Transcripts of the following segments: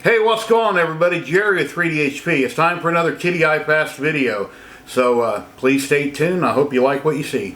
Hey, what's going on everybody? Jerry with 3DHP. It's time for another Kitty Eye Fast video. So please stay tuned. I hope you like what you see.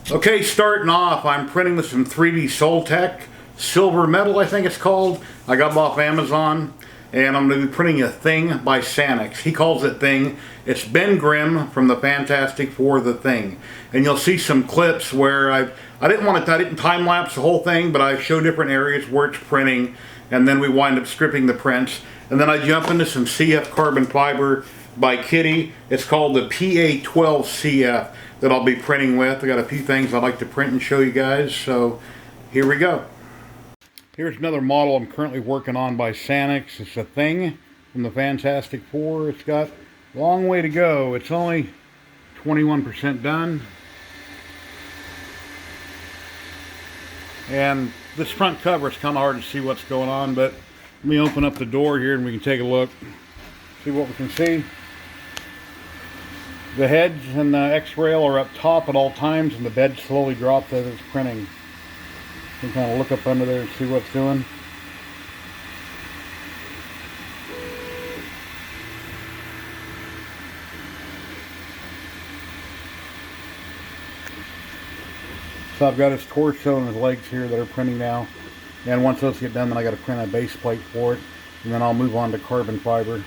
Okay, starting off, I'm printing with some 3D ZYLTECH silver metal, I think it's called. I got them off Amazon. And I'm going to be printing a Thing by Sanix. He calls it Thing. It's Ben Grimm from the Fantastic Four, The Thing. And you'll see some clips where I didn't time lapse the whole thing, but I show different areas where it's printing, and then we wind up stripping the prints. And then I jump into some CF carbon fiber by Kitty. It's called the PA12CF that I'll be printing with. I got a few things I'd like to print and show you guys, so here we go. Here's another model I'm currently working on by Sanix. It's a Thing from the Fantastic Four. It's got a long way to go. It's only 21% done. And this front cover is kind of hard to see what's going on, but let me open up the door here and we can take a look. See what we can see. The heads and the X-rail are up top at all times, and the bed slowly drops as it's printing. You can kind of look up under there and see what's doing. So I've got his torso and his legs here that are printing now. And once those get done, then I got to print a base plate for it. And then I'll move on to carbon fiber.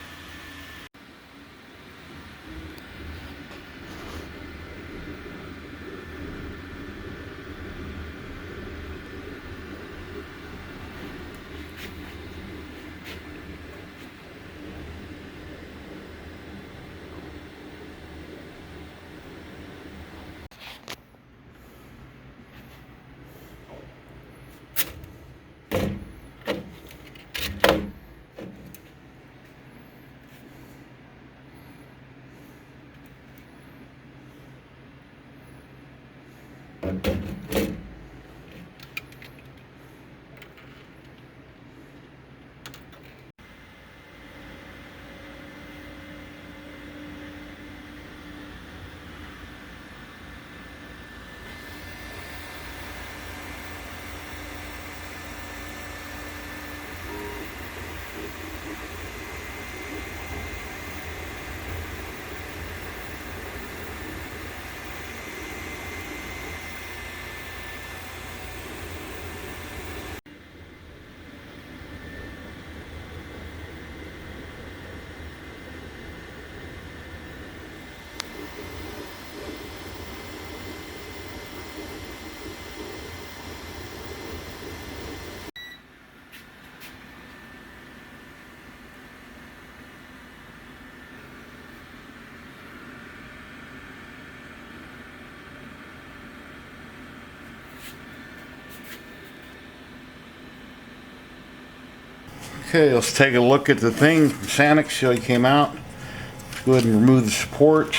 Okay, let's take a look at the Thing from Sanix. See how he came out. Let's go ahead and remove the supports.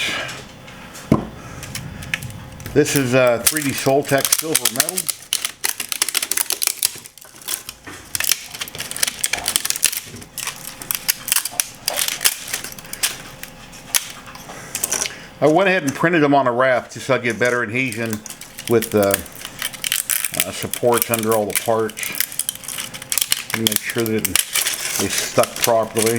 This is 3D ZYLTECH silver metal. I went ahead and printed them on a raft just so I get better adhesion with the supports under all the parts. And make sure that they stuck properly.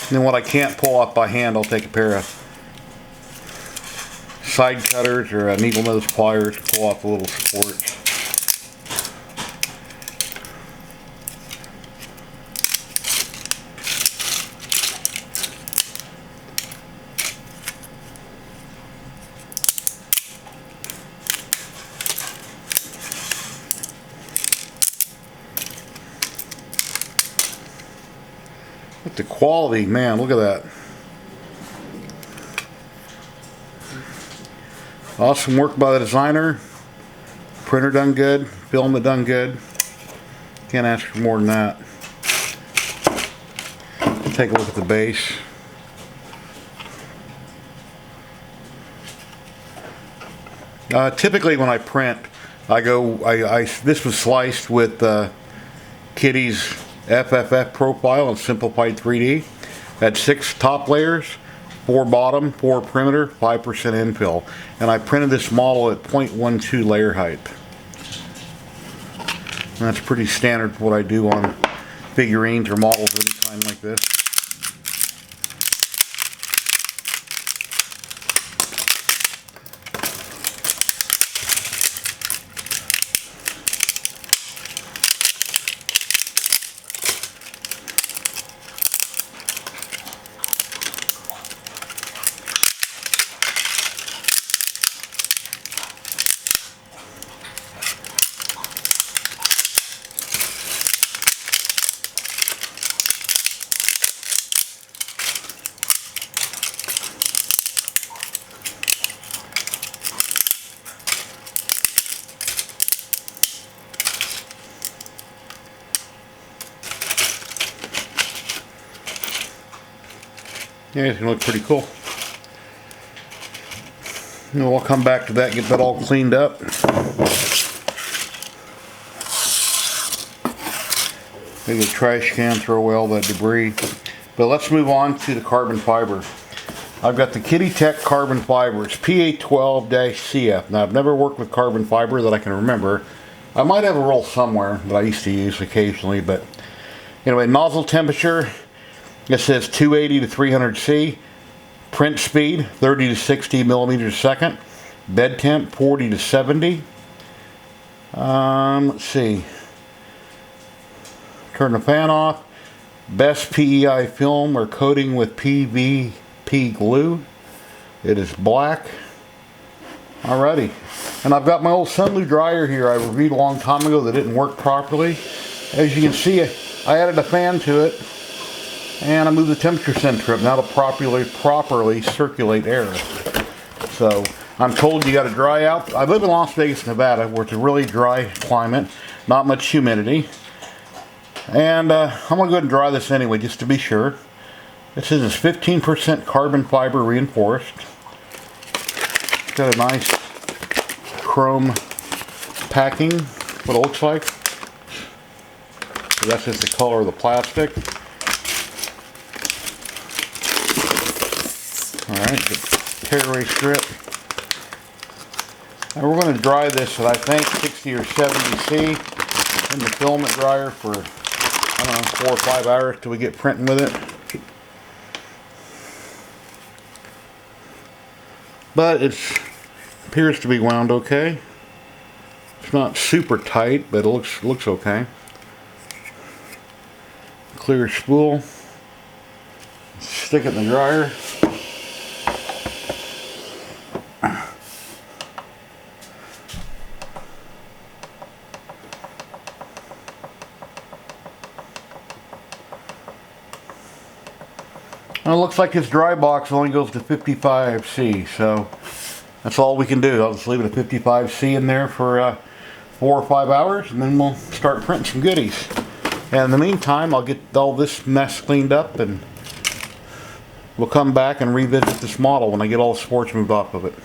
And then what I can't pull off by hand, I'll take a pair of side cutters or a needle nose pliers to pull off the little supports. Look at the quality, man, look at that. Awesome work by the designer. Printer done good, film done good. Can't ask for more than that. Take a look at the base. Typically when I print, this was sliced with Kitty's FFF profile and simplified 3D. Had 6 top layers, 4 bottom, 4 perimeter, 5% infill. And I printed this model at 0.12 layer height. And that's pretty standard for what I do on figurines or models of any kind like this. Yeah, it's gonna look pretty cool. And we'll come back to that, get that all cleaned up. Maybe a trash can, throw away all that debris. But let's move on to the carbon fiber. I've got the Kitty Tech carbon fiber. It's PA12-CF. Now, I've never worked with carbon fiber that I can remember. I might have a roll somewhere that I used to use occasionally, but anyway, nozzle temperature. It says 280 to 300 C. Print speed 30 to 60 millimeters a second. Bed temp 40 to 70. Let's see. Turn the fan off. Best PEI film or coating with PVP glue. It is black. Alrighty. And I've got my old Sunlu dryer here I reviewed a long time ago that didn't work properly. As you can see, I added a fan to it. And I moved the temperature sensor up now to properly circulate air. So I'm told you got to dry out. I live in Las Vegas, Nevada, where it's a really dry climate, not much humidity. And I'm going to go ahead and dry this anyway, just to be sure. It says it's 15% carbon fiber reinforced. It's got a nice chrome packing, what it looks like. So that's just the color of the plastic. Alright, the tearaway strip. And we're going to dry this at I think 60 or 70 C in the filament dryer for, I don't know, 4 or 5 hours till we get printing with it. But it appears to be wound okay. It's not super tight, but it looks okay. Clear spool. Stick it in the dryer. Well, it looks like this dry box only goes to 55 C, so that's all we can do. I'll just leave it at 55 C in there for 4 or 5 hours, and then we'll start printing some goodies. And in the meantime, I'll get all this mess cleaned up, and we'll come back and revisit this model when I get all the sports moved off of it.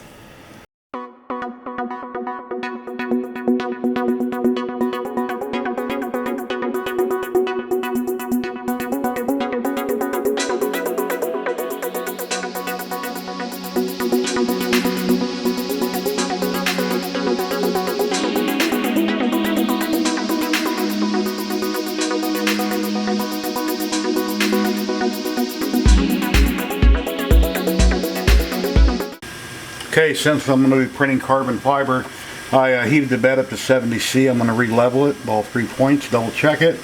Okay, since I'm going to be printing carbon fiber, I heated the bed up to 70 C. I'm going to re-level it, all 3 points, double check it.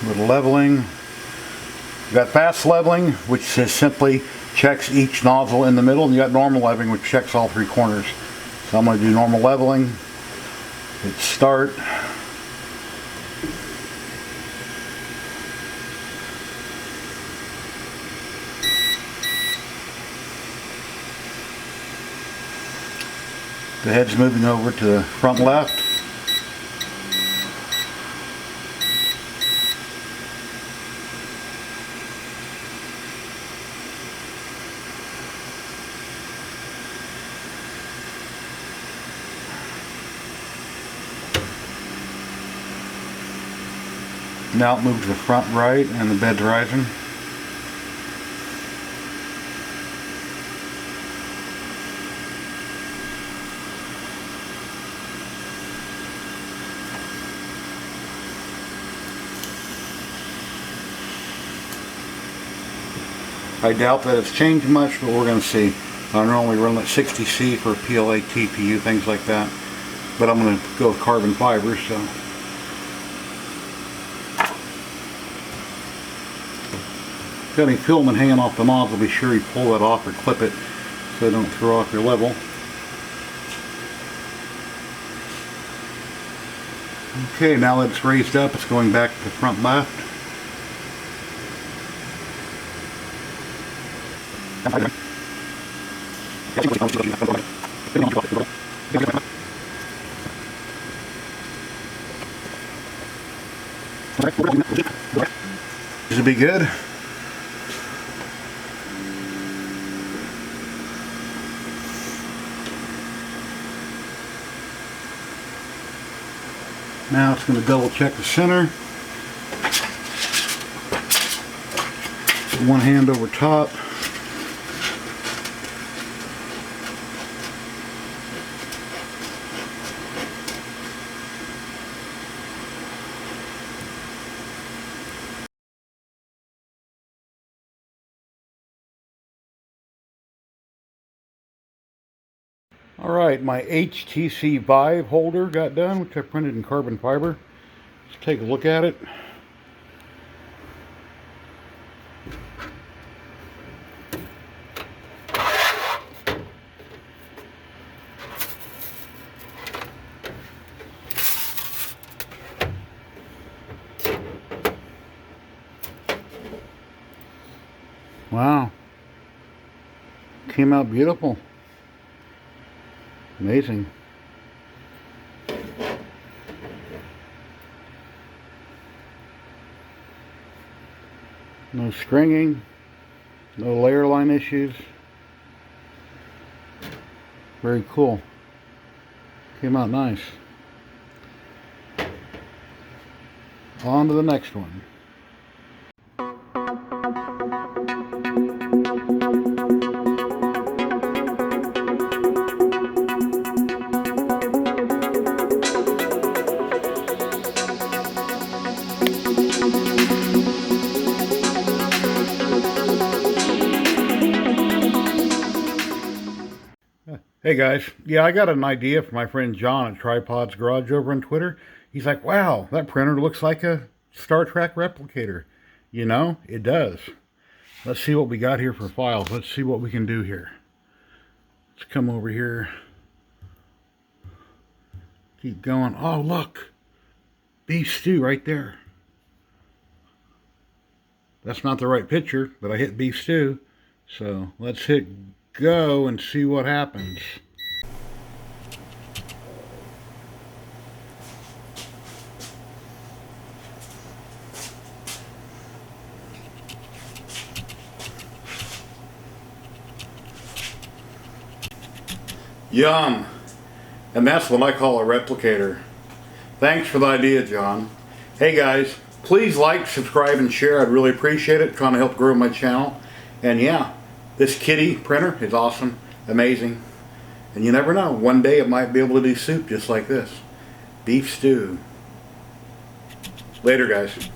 A little leveling. You've got fast leveling, which simply checks each nozzle in the middle, and you got normal leveling, which checks all 3 corners. So I'm going to do normal leveling. Hit start. The head's moving over to the front left. Now it moves to the front right and the bed's rising. I doubt that it's changed much, but we're going to see. I normally run at 60C for PLA, TPU, things like that. But I'm going to go with carbon fiber, so. If you got any filament hanging off the nozzle, be sure you pull that off or clip it so they don't throw off your level. Okay, now that it's raised up, it's going back to the front left. This will be good. Now it's going to double check the center. One hand over top. Alright, my HTC Vive holder got done, which I printed in carbon fiber. Let's take a look at it. Wow. Came out beautiful. Amazing. No stringing, no layer line issues. Very cool. Came out nice. On to the next one. Hey guys, yeah, I got an idea from my friend John at Tripod's Garage over on Twitter. He's like, wow, that printer looks like a Star Trek replicator. You know, it does. Let's see what we got here for files. Let's see what we can do here. Let's come over here. Keep going. Oh, look. Beef stew right there. That's not the right picture, but I hit beef stew. So let's hit go and see what happens. Yum! And that's what I call a replicator. Thanks for the idea, John. Hey guys, please like, subscribe, and share. I'd really appreciate it. Trying to help grow my channel. And yeah, this kitty printer is awesome, amazing. And you never know, one day it might be able to do soup just like this. Beef stew. Later, guys.